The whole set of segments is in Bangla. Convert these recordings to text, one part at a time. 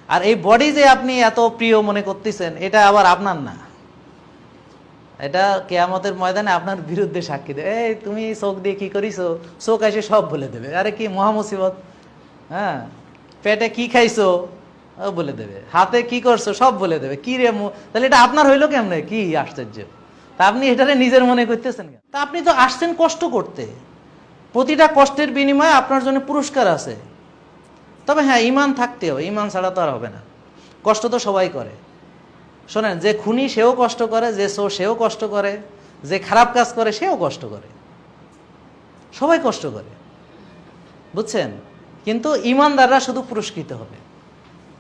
আর এই বডি যে আপনি এত প্রিয় মনে করতেছেন, এটা আবার আপনার না, এটা কিয়ামতের ময়দানে আপনার বিরুদ্ধে সাক্ষী দেবে। এই তুমি চোখ দিয়ে কি করিছো, চোখ এসে সব বলে দেবে। আরে কি মহা মুসিবত! হ্যাঁ, পেটে কি খাইছো ও বলে দেবে, হাতে কি করছো সব বলে দেবে। কি রে তাহলে এটা আপনার হইলো কেমনে? কি আশ্চর্য! তা আপনি এটারে নিজের মনে করতেছেন কেন? তা আপনি তো আসছেন কষ্ট করতে, প্রতিটা কষ্টের বিনিময়ে আপনার জন্য পুরস্কার আছে। তবে হ্যাঁ, ইমান থাকতে হবে, ইমান ছাড়া তো আর হবে না। কষ্ট তো সবাই করে। শোনেন, যে খুনি সেও কষ্ট করে, যে চোর সেও কষ্ট করে, যে খারাপ কাজ করে সেও কষ্ট করে, সবাই কষ্ট করে, বুঝছেন? কিন্তু ইমানদাররা শুধু পুরস্কৃত হবে।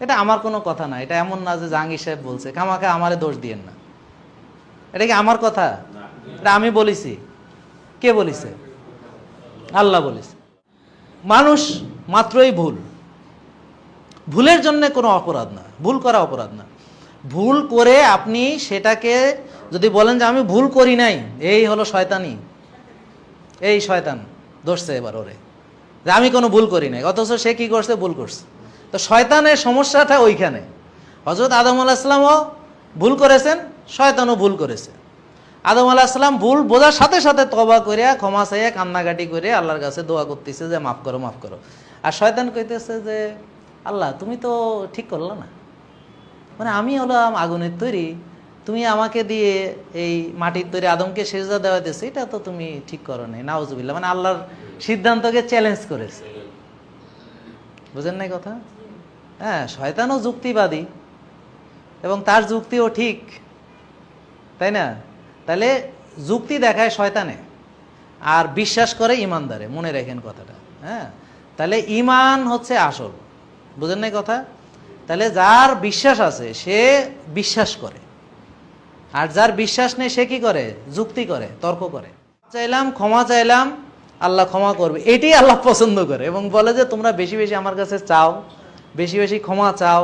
এটা আমার কোনো কথা না, এটা এমন না যে জাহাঙ্গীর সাহেব বলছে, খামাখা আমারে দোষ দিয়েন না। এটা কি আমার কথা? এটা আমি বলেছি? কে বলেছে? আল্লাহ বলেছে। মানুষ মাত্রই ভুল, ভুলের জন্য কোনো অপরাধ না, ভুল করা অপরাধ না। ভুল করে আপনি সেটাকে যদি বলেন যে আমি ভুল করি নাই, এই হলো শয়তানি, এই শয়তান ধরছে এবার ওরে, যে আমি কোনো ভুল করি নাই, অথচ সে কি করছে? ভুল করছে। তো শয়তানের সমস্যাটা ওইখানে। হযরত আদম আলাইহিস সালামও ভুল করেছেন, শয়তানও ভুল করেছে। আদম আলাইহিস সালাম ভুল বোঝার সাথে সাথে তওবা করিয়া ক্ষমা চাইয়া কান্নাকাটি করে আল্লাহর কাছে দোয়া করতেছে যে মাফ করো, মাফ করো। আর শয়তান কইতেছে যে আল্লাহ তুমি তো ঠিক করলে না, মানে আমি হলাম আগুনের তৈরি, তুমি আমাকে দিয়ে এই মাটির তৈরি আদমকে সেজদা দেওয়াতেছে, এটা তো তুমি ঠিক করো নাই, নাউজুবিল্লাহ। মানে আল্লাহর সিদ্ধান্তকে চ্যালেঞ্জ করেছে। বুঝেন নাই কথা? হ্যাঁ, শয়তানও যুক্তিবাদী এবং তার যুক্তিও ঠিক, তাই না? তাহলে যুক্তি দেখায় শয়তানে আর বিশ্বাস করে ইমানদারে, মনে রাখেন কথাটা। হ্যাঁ, তাহলে ইমান হচ্ছে আসল। বুঝেন নাই কথা? তাহলে যার বিশ্বাস আছে সে বিশ্বাস করে, আর যার বিশ্বাস নেই সে কি করে? যুক্তি করে, তর্ক করে। চাইলাম, ক্ষমা চাইলাম, আল্লাহ ক্ষমা করবে, এটাই আল্লাহ পছন্দ করে এবং বলে যে তোমরা বেশি বেশি আমার কাছে চাও, বেশি বেশি ক্ষমা চাও,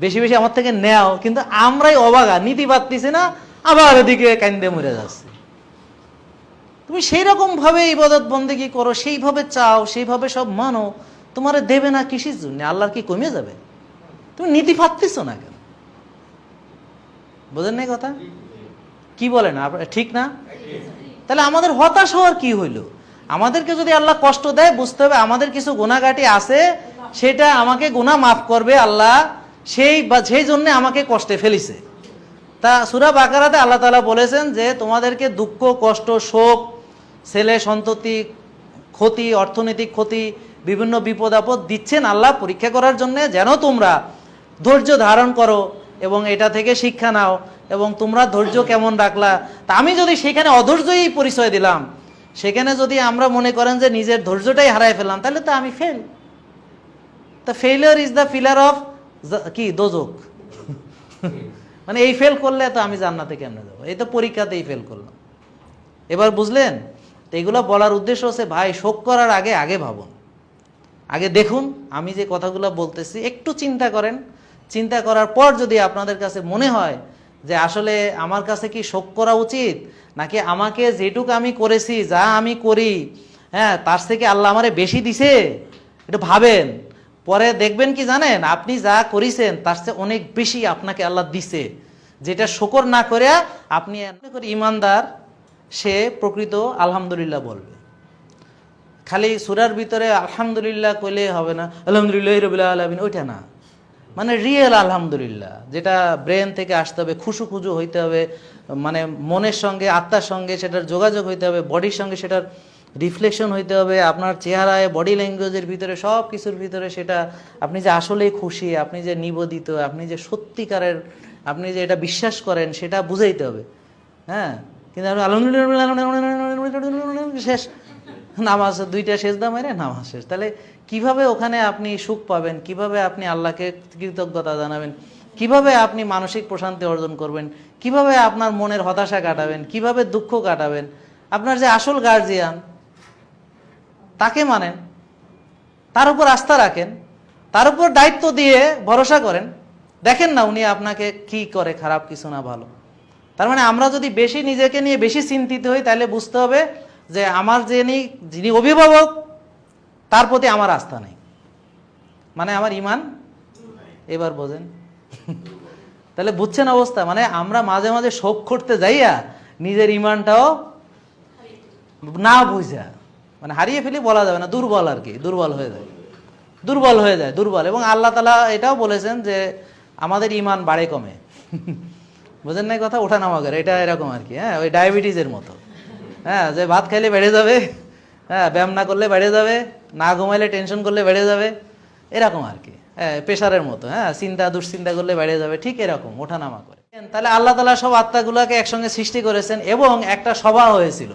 বেশি বেশি আমার থেকে নেও। কিন্তু আমরাই অবাগা, নীতি পাচ্ছি না, আবার এদিকে কান্দে মরে যাচ্ছে। তুমি সেই রকম ভাবে ইবাদত বন্দেগী করো, সেইভাবে চাও, সেইভাবে সব মানো, তোমার দেবে না কিসের জন্য? আল্লাহর কি কমে যাবে? তুমি নীতি পাচ্ছিস না কেন? বোঝেন নাই কথা? কি বলেন ঠিক না? তাহলে আমাদের হতাশ হওয়ার কি হইল? আমাদেরকে যদি আল্লাহ কষ্ট দেয়, বুঝতে হবে আমাদের কিছু গুনাহগাটি আছে, সেটা আমাকে গুনাহ মাফ করবে আল্লাহ, সেই জন্য আমাকে কষ্টে ফেলিছে। তা সূরা বাকারাতে আল্লাহ তাআলা বলেছেন যে তোমাদেরকে দুঃখ, কষ্ট, শোক, ছেলে সন্ততি ক্ষতি, অর্থনৈতিক ক্ষতি, বিভিন্ন বিপদ আপদ দিচ্ছেন আল্লাহ পরীক্ষা করার জন্য, যেন তোমরা ধৈর্য ধারণ করো এবং এটা থেকে শিক্ষা নাও, এবং তোমরা ধৈর্য কেমন রাখলা। তা আমি যদি সেখানে অধৈর্যই পরিচয় দিলাম, সেখানে যদি আমরা মনে করেন যে নিজের ধৈর্যটাই হারাই ফেললাম, তাহলে তো আমি ফেল। তা failure is the pillar of কি দোজক। মানে এই ফেল করলে তো আমি জান্নাতে কেমনে যাবো? এই তো পরীক্ষাতেই ফেল করলাম। এবার বুঝলেন? তো এগুলো বলার উদ্দেশ্য হচ্ছে, ভাই শোক করার আগে আগে ভাবুন, আগে দেখুন আমি যে কথাগুলো বলতেছি, একটু চিন্তা করেন। চিন্তা করার পর যদি আপনাদের কাছে মনে হয় যে আসলে আমার কাছে কি শোক করা উচিত, নাকি আমাকে যেটুকু আমি করেছি, যা আমি করি, হ্যাঁ, তার থেকে আল্লাহ আমারে বেশি দিছে, একটু ভাবেন। পরে দেখবেন কি জানেন, আপনি যা করেছেন তার চেয়ে অনেক বেশি আপনাকে আল্লাহ দিছে, যেটা শুকর না করে আপনি ইমানদার সে প্রকৃত আলহামদুলিল্লাহ বলবে। খালি সূরার ভিতরে আলহামদুলিল্লাহ কইলে হবে না, আলহামদুলিল্লাহি রাব্বিল আলামিন, ওইটা না। মানে রিয়েল আলহামদুলিল্লাহ, যেটা ব্রেন থেকে আসতে হবে, খুশু হইতে হবে, মানে মনের সঙ্গে আত্মার সঙ্গে সেটার যোগাযোগ হইতে হবে, বডির সঙ্গে সেটার রিফ্লেকশন হইতে হবে, আপনার চেহারায়, বডি ল্যাঙ্গুয়েজের ভিতরে, সব কিছুর ভিতরে সেটা আপনি যে আসলেই খুশি, আপনি যে নিবেদিত, আপনি যে সত্যিকারের, আপনি যে এটা বিশ্বাস করেন, সেটা বুঝাইতে হবে। হ্যাঁ, কিন্তু আপনি আলহামদুলিল্লাহ শেষ, নামাজ দুইটা সেজদা মেরে নামাজ শেষ। তাহলে কিভাবে ওখানে আপনি সুখ পাবেন? কিভাবে আপনি আল্লাহকে কৃতজ্ঞতা জানাবেন? কিভাবে আপনি মানসিক প্রশান্তি অর্জন করবেন? কিভাবে আপনার মনের হতাশা কাটাবেন? কিভাবে দুঃখ কাটাবেন? আপনার যে আসল গার্জিয়ান, তাকে মানেন, তার উপর আস্থা রাখেন, তার উপর দায়িত্ব দিয়ে ভরসা করেন, দেখেন না উনি আপনাকে কি করে, খারাপ কিছু না ভালো। তার মানে আমরা যদি বেশি নিজেকে নিয়ে বেশি চিন্তিত হই, তাহলে বুঝতে হবে যে আমার যিনি অভিভাবক, তার প্রতি আমার আস্থা নেই, মানে আমার ইমান এবার বোঝেন। তাহলে বুঝছেন অবস্থা, মানে আমরা মাঝে মাঝে শোক করতে যাইয়া নিজের ইমানটাও না বুঝা, মানে হারিয়ে ফেলি বলা যাবে না, দুর্বল আর কি, দুর্বল হয়ে যায়, দুর্বল হয়ে যায়, দুর্বল। এবং আল্লাহ তাআলা এটাও বলেছেন যে আমাদের ইমান বাড়ে কমে। বুঝেন নাই কথা, ওঠানামা করে, এটা এরকম আর কি। হ্যাঁ, ওই ডায়াবেটিসের মতো। হ্যাঁ, যে ভাত খাইলে বেড়ে যাবে, হ্যাঁ, ব্যায়াম না করলে বেড়ে যাবে, না ঘুমাইলে টেনশন করলে বেড়ে যাবে, এরকম আর কি। হ্যাঁ, প্রেশারের মতো। হ্যাঁ, চিন্তা দুশ্চিন্তা করলে বেড়ে যাবে, ঠিক এরকম ওঠানামা করে। তাহলে আল্লাহ তাআলা সব আত্মাগুলোকে একসঙ্গে সৃষ্টি করেছেন এবং একটা সভা হয়েছিল,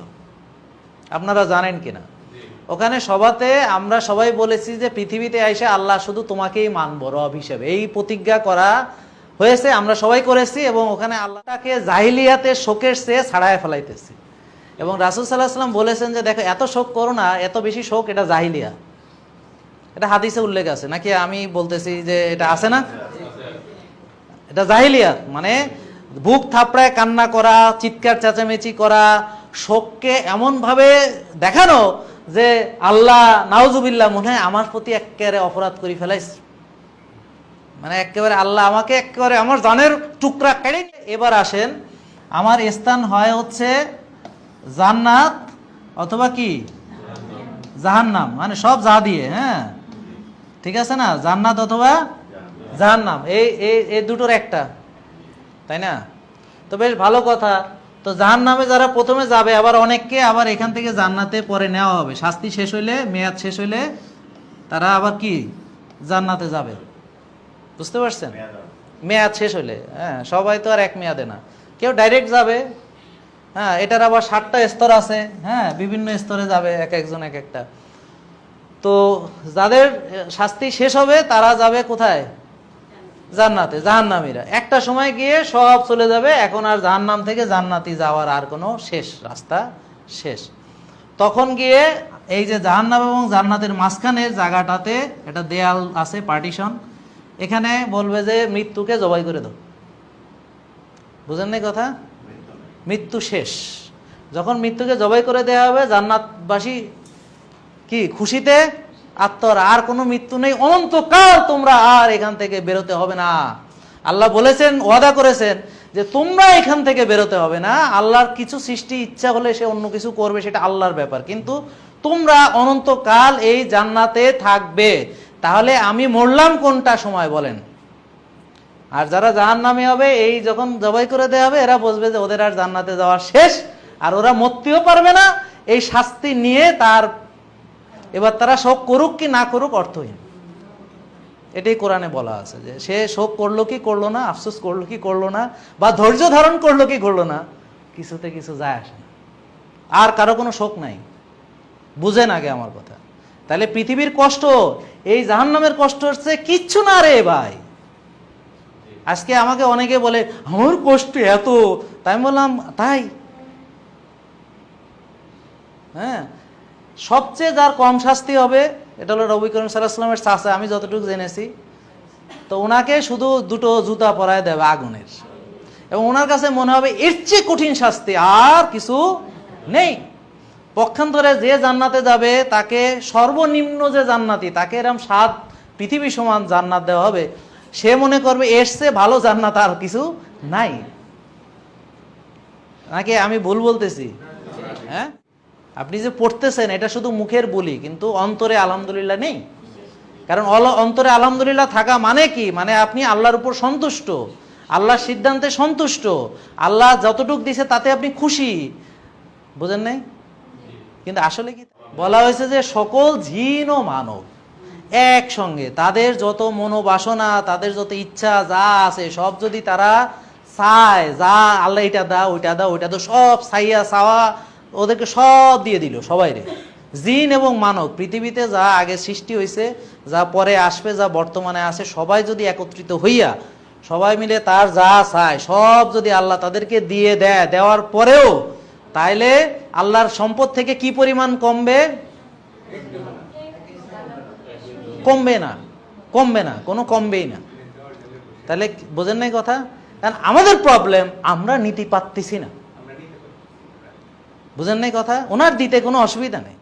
আপনারা জানেন কিনা? ওখানে সভাতে আমরা সবাই বলেছি যে পৃথিবীতে আইসা আল্লাহ শুধু তোমাকেই মানব রব হিসেবে, এই প্রতিজ্ঞা করা হয়েছে, আমরা সবাই করেছি। এবং ওখানে আল্লাহকে জাহিলিয়াতে শোকের চেয়ে ছাড়ায় ফেলাইতেছি। এবং রাসূল সাল্লাল্লাহু আলাইহি ওয়াসাল্লাম বলেছেন যে দেখো, এত শোক করো না, এত বেশি শোক এটা জাহিলিয়া। এটা হাদিসে উল্লেখ আছে নাকি আমি বলতেছি যে এটা আছে না? এটা জাহিলিয়াত, মানে বুক থাপড়ায় কান্না করা, চিৎকার চেঁচামেচি করা, শোককে এমনভাবে দেখানো যে আল্লাহ নাউজুবিল্লাহ, মনে হয় আমার প্রতি একেবারে অপরাধ করে ফেলাইছে, মানে একেবারে আল্লাহ আমাকে একেবারে আমার জানের টুকরা কেড়ে। এবার আসেন, আমার স্থান হয় হচ্ছে জান্নাত অথবা কি জাহান্নাম, মানে সব যা দিয়ে। হ্যাঁ, ঠিক আছে না? জান্নাত অথবা জাহান্নাম, এই দুটোর একটা, তাই না? তো বেশ ভালো কথা। তো জাহান্নামে যারা প্রথমে যাবে, আবার অনেককে আবার এখান থেকে জান্নাতে পরে নেওয়া হবে, শাস্তি শেষ হইলে, মেয়াদ শেষ হইলে তারা আবার কি জান্নাতে যাবে। বুঝতে পারছেন? মেয়াদ শেষ হইলে। হ্যাঁ, সবাই তো আর এক মেয়াদে না, কেউ ডাইরেক্ট যাবে। হ্যাঁ, এটার আবার 7টা স্তর আছে। হ্যাঁ, বিভিন্ন স্তরে যাবে, এক একজন এক একটা। তো যাদের শাস্তি শেষ হবে তারা যাবে কোথায়? জান্নাতে। জাহান্নামীরা একটা সময় গিয়ে সব চলে যাবে, এখন আর জাহান্নাম থেকে জান্নাতি যাওয়ার আর কোনো শেষ রাস্তা শেষ। তখন গিয়ে এই যে জাহান্নাম এবং জান্নাতের মাঝখানের জায়গাটাতে একটা দেয়াল আছে, পার্টিশন, এখানে বলবে যে মৃত্যুকে জবাই করে দাও। বুঝেন নাই কথা? মৃত্যু শেষ। যখন মৃত্যুকে জবাই করে দেওয়া হবে, জান্নাতবাসী কি খুশিতে আত্মরা, আর কোনো মৃত্যু নেই, অনন্তকাল তোমরা আর এখান থেকে বেরোতে হবে না। আল্লাহ বলেছেন, ওয়াদা করেছেন যে তোমরা এখান থেকে বেরোতে হবে না। আল্লাহর কিছু সৃষ্টি ইচ্ছা হলে সে অন্য কিছু করবে, সেটা আল্লাহর ব্যাপার, কিন্তু তোমরা অনন্তকাল এই জান্নাতে থাকবে। তাহলে আমি মরলাম কোনটা সময় বলেন? আর যারা জাহান্নামে হবে, এই যখন জবাই করে দেওয়া হবে, এরা বুঝবে যে ওদের আর জান্নাতে যাওয়া শেষ, আর ওরা মরতেও পারবে না। এই শাস্তি নিয়ে তার এবার তারা শোক করুক কি না করুক অর্থহীন। এটাই কোরআনে বলা আছে যে সে শোক করলো কি করলো না, আফসোস করলো কি করলো না, বা ধৈর্য ধারণ করলো কি করলো না, কিছুতে কিছু যায় আসে না। আর কারো কোনো শোক নাই। বুঝেন আগে আমার কথা। তাহলে পৃথিবীর কষ্ট, এই জাহান্নামের কষ্ট হচ্ছে কিচ্ছু না রে ভাই। আজকে আমাকে অনেকে বলে আমার কষ্ট এত, তাই আমি বললাম তাই? হ্যাঁ, সবচেয়ে যার কম শাস্তি হবে এটা হলো নবী করিম সাল্লাল্লাহু আলাইহি ওয়াসাল্লামের চাচা, আমি যতটুকু জেনেছি। তো ওনাকে শুধু 2টো জুতা পরায় দেবে আগুনের, এবং ওনার কাছে মনে হবে এর চেয়ে কঠিন শাস্তি আর কিছু নেই। পক্ষান্তরে যে জান্নাতে যাবে তাকে সর্বনিম্ন যে জান্নাতি, তাকে এরকম 7 পৃথিবী সমান জান্নাত দেওয়া হবে। সে মনে করবে এর চেয়ে ভালো জান্নাত আর কিছু নাই। নাকি আমি ভুল বলতেছি? হ্যাঁ, আপনি যে পড়তেছেন এটা শুধু মুখের বলি, কিন্তু অন্তরে আলহামদুলিল্লাহ নেই। কারণ অন্তরে আলহামদুলিল্লাহ থাকা মানে কি? মানে আপনি আল্লাহর উপর সন্তুষ্ট, আল্লাহর সিদ্ধান্তে সন্তুষ্ট, আল্লাহ যতটুকু দিছে তাতে আপনি খুশি। বুঝেন নাই? কিন্তু আসলে কি বলা হয়েছে যে সকল জিন ও মানব একসঙ্গে তাদের যত মনোবাসনা, তাদের যত ইচ্ছা যা আছে সব যদি তারা চায়, যা আল্লাহ এটা দাও ওইটা দাও ওইটা দাও, সব চাইয়া চাওয়া ওদেরকে সব দিয়ে দিল সবাইরে। জিন এবং মানব পৃথিবীতে যা আগে সৃষ্টি হয়েছে, যা পরে আসবে, যা বর্তমানে আছে, সবাই যদি একত্রিত হইয়া সবাই মিলে তার যা চায় সব যদি আল্লাহ তাদেরকে দিয়ে দেয়, দেওয়ার পরেও তাইলে আল্লাহর সম্পদ থেকে কি পরিমাণ কমবে? কমবে না, কমবে না, কোনো কমবেই না। তাহলে বোঝেন নাই কথা? কারণ আমাদের প্রবলেম আমরা নিতে পারতেছি না। বুঝেন নাই কথা? ওনার দিতে কোনো অসুবিধা নেই।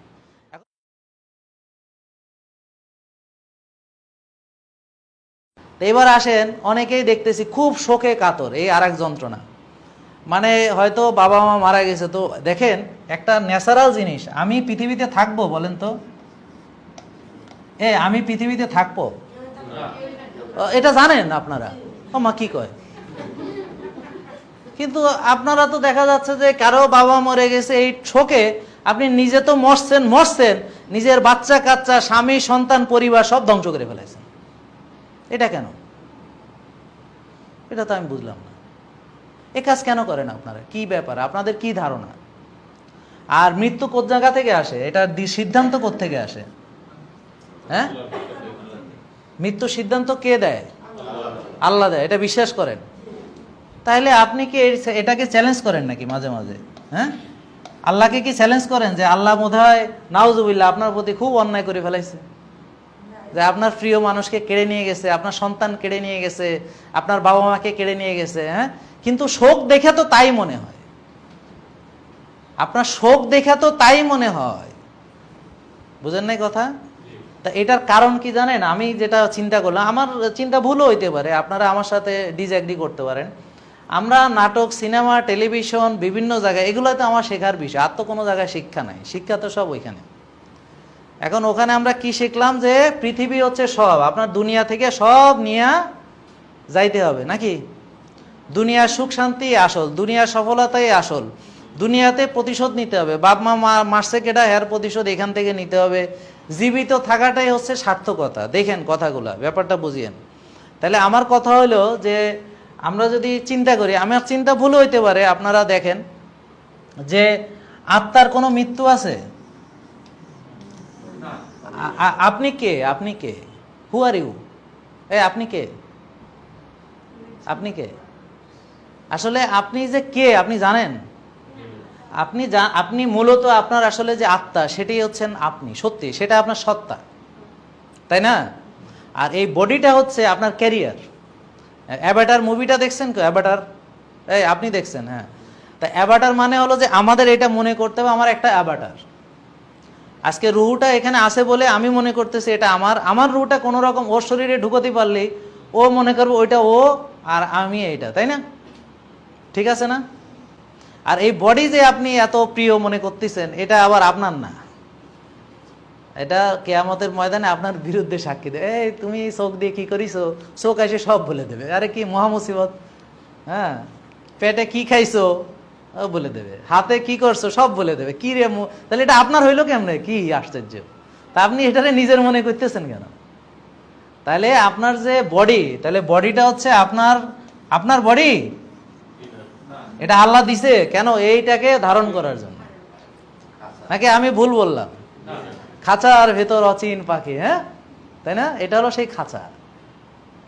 তো এবার আসেন, অনেকেই দেখতেছি খুব শোকে কাতর, এই আর এক যন্ত্রণা। মানে হয়তো বাবা মা মারা গেছে, তো দেখেন একটা ন্যাচারাল জিনিস, আমি পৃথিবীতে থাকবো, বলেন তো আমি পৃথিবীতে থাকবো, এটা জানেন আপনারা? ও মা কি কয়? কিন্তু আপনারা তো দেখা যাচ্ছে যে কারো বাবা মরে গেছে, এই শোকে আপনি নিজে তো মরছেন, নিজের বাচ্চা কাচ্চা, স্বামী, সন্তান, পরিবার সব ধ্বংস করে ফেলেছেন। এটা কেন? এটা তো আমি বুঝলাম না। এ কাজ কেন করেন আপনারা? কি ব্যাপার, আপনাদের কি ধারণা? আর মৃত্যু কোন জায়গা থেকে আসে? এটা সিদ্ধান্ত কোত্থেকে আসে? হ্যাঁ, মৃত্যু সিদ্ধান্ত কে দেয়? আল্লাহ দেয়, এটা বিশ্বাস করেন? তাহলে আপনি কি এটাকে চ্যালেঞ্জ করেন নাকি মাঝে মাঝে? হ্যাঁ, আল্লাহকে কি চ্যালেঞ্জ করেন যে আল্লাহ বোধহয় নাউজুবিল্লাহ আপনার প্রতি খুব অন্যায় করে ফেলাইছে, যে আপনার প্রিয় মানুষকে কেড়ে নিয়ে গেছে, আপনার সন্তান কেড়ে নিয়ে গেছে, আপনার বাবা মাকে কেড়ে নিয়ে গেছে? হ্যাঁ, কিন্তু শোক দেখে তো তাই মনে হয়, আপনার শোক দেখে তো তাই মনে হয়। বুঝেন নাই কথা? তা এটার কারণ কি জানেন? আমি যেটা চিন্তা করলাম, আমার চিন্তা ভুলও হইতে পারে, আপনারা আমার সাথে ডিসএগ্রি করতে পারেন। আমরা নাটক, সিনেমা, টেলিভিশন, বিভিন্ন জায়গায়, এগুলোতে আমার শেখার বিষয়, আর তো কোনো জায়গায় শিক্ষা নাই, শিক্ষা তো সব ওইখানে। এখন ওখানে আমরা কি শিখলাম? যে পৃথিবী হচ্ছে সব, আপনার দুনিয়া থেকে সব নিয়ে যাইতে হবে নাকি? দুনিয়ার সুখ শান্তি আসল, দুনিয়ার সফলতাই আসল, দুনিয়াতে প্রতিশোধ নিতে হবে, বাপ মা মারছে কেটা, এর প্রতিশোধ এখান থেকে নিতে হবে। জীবিত থাকাটাই হচ্ছে সার্থকতা। দেখেন কথাগুলা, ব্যাপারটা বুঝিয়েন। তাহলে আমার কথা হলো যে আমরা যদি চিন্তা করি, আমার চিন্তা ভুল হইতে পারে, আপনারা দেখেন যে আত্মার কোনো মৃত্যু আছে? আপনি কে? আপনি কে? হু আর ইউ? আপনি কে? আপনি কে? আসলে আপনি যে কে আপনি জানেন? আপনি মূলত আপনার আসলে যে আত্মা, সেটাই হচ্ছেন আপনি, সত্যি সেটা আপনার সত্তা, তাই না? আর এই বডিটা হচ্ছে আপনার ক্যারিয়ার। অ্যাভাটার মুভিটা দেখছেন তো? অ্যাভাটার আপনি দেখছেন? হ্যাঁ, তা অ্যাভাটার মানে হলো যে আমাদের এটা মনে করতে হবে আমার একটা অ্যাভাটার। আজকে রুহুটা এখানে আসে বলে আমি মনে করতেছি এটা আমার রুহুটা কোনো রকম ওর শরীরে ঢুকতে পারলেই ও মনে করবো ওইটা ও আর আমি এইটা, তাই না? ঠিক আছে না? আর এই বডি যে আপনি এত প্রিয় মনে করতেছেন, এটা আবার আপনার না, এটা কিয়ামতের ময়দানে আপনার বিরুদ্ধে সাক্ষী দেবে। তুমি চোখ দিয়ে কি করিছো, চোখ এসে সব বলে দেবে। আরে কি মহা মুসিবত! হ্যাঁ, পেটে কি খাইছো বলে দেবে, হাতে কি করছো সব বলে দেবে। কি রে, তাহলে এটা আপনার হইলো কেমনে? কি আশ্চর্য! তা আপনি এটারে নিজের মনে করতেছেন কেন? তাহলে আপনার যে বডি, তাহলে বডিটা হচ্ছে আপনার বডি, এটা আল্লাহ দিছে কেন? এইটাকে ধারণ করার জন্য। নাকি আমি ভুল বললাম? খাঁচার ভেতর অচিন পাখি, হ্যাঁ, তাই না? এটা হলো সেই খাঁচা।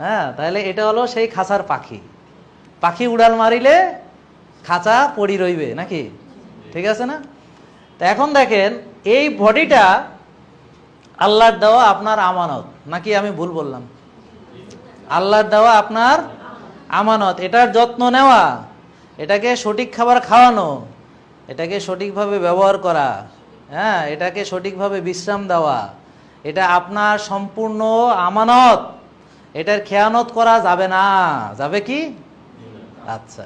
হ্যাঁ, তাহলে এটা হলো সেই খাঁচার পাখি। পাখি উড়াল মারিলে খাঁচা পড়ি রইবে নাকি? ঠিক আছে না? তো এখন দেখেন, এই বডিটা আল্লাহর দেওয়া আপনার আমানত, নাকি আমি ভুল বললাম? আল্লাহর দেওয়া আপনার আমানত, এটার যত্ন নেওয়া, এটাকে সঠিক খাবার খাওয়ানো, এটাকে সঠিকভাবে ব্যবহার করা, হ্যাঁ, এটাকে সঠিকভাবে বিশ্রাম দেওয়া, এটা আপনার সম্পূর্ণ আমানত। এটার খেয়ানত করা যাবে না। যাবে কি? আচ্ছা,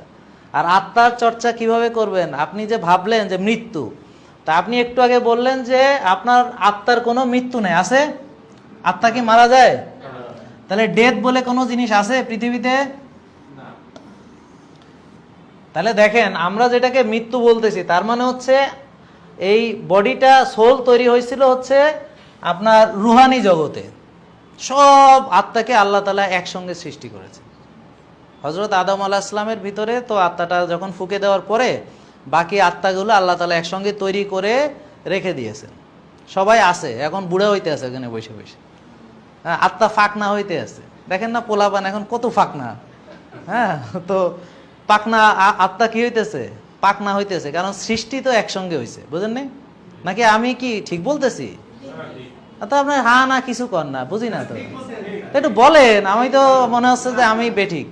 আর আত্মার চর্চা কিভাবে করবেন? আপনি যে ভাবলেন যে মৃত্যু, তা আপনি একটু আগে বললেন যে আপনার আত্মার কোনো মৃত্যু নেই, আছে? আত্মা কি মারা যায়? তাহলে ডেথ বলে কোনো জিনিস আছে পৃথিবীতে? তাহলে দেখেন, আমরা যেটাকে মৃত্যু বলতেছি, তার মানে হচ্ছে এই বডিটা, সোল তৈরি হয়েছিল হচ্ছে আপনার রুহানি জগতে। সব আত্মাকে আল্লাহ তাআলা একসঙ্গে সৃষ্টি করেছে। হযরত আদম আলাইহিস সালামের ভিতরে তো আত্মাটা যখন ফুঁকে দেওয়ার পরে বাকি আত্মাগুলো আল্লাহ তাআলা একসঙ্গে তৈরি করে রেখে দিয়েছেন। সবাই আছে, এখন বুড়া হইতে আছে এখানে বসে বসে। হ্যাঁ, আত্মা ফাঁকনা হইতে আছে। দেখেন না পোলাপান এখন কত ফাঁকনা। হ্যাঁ, তো পাকনা আত্মা কি হইতেছে? পাকনা হইতেছে, কারণ সৃষ্টি তো একসঙ্গে হয়েছে। বুঝেন নাই? নাকি আমি কি ঠিক বলতেছি? তো আপনার হ্যাঁ না কিছু কর না, বুঝি না তো, একটু বলেন। আমি তো মনে হচ্ছে যে আমি বেঠিক।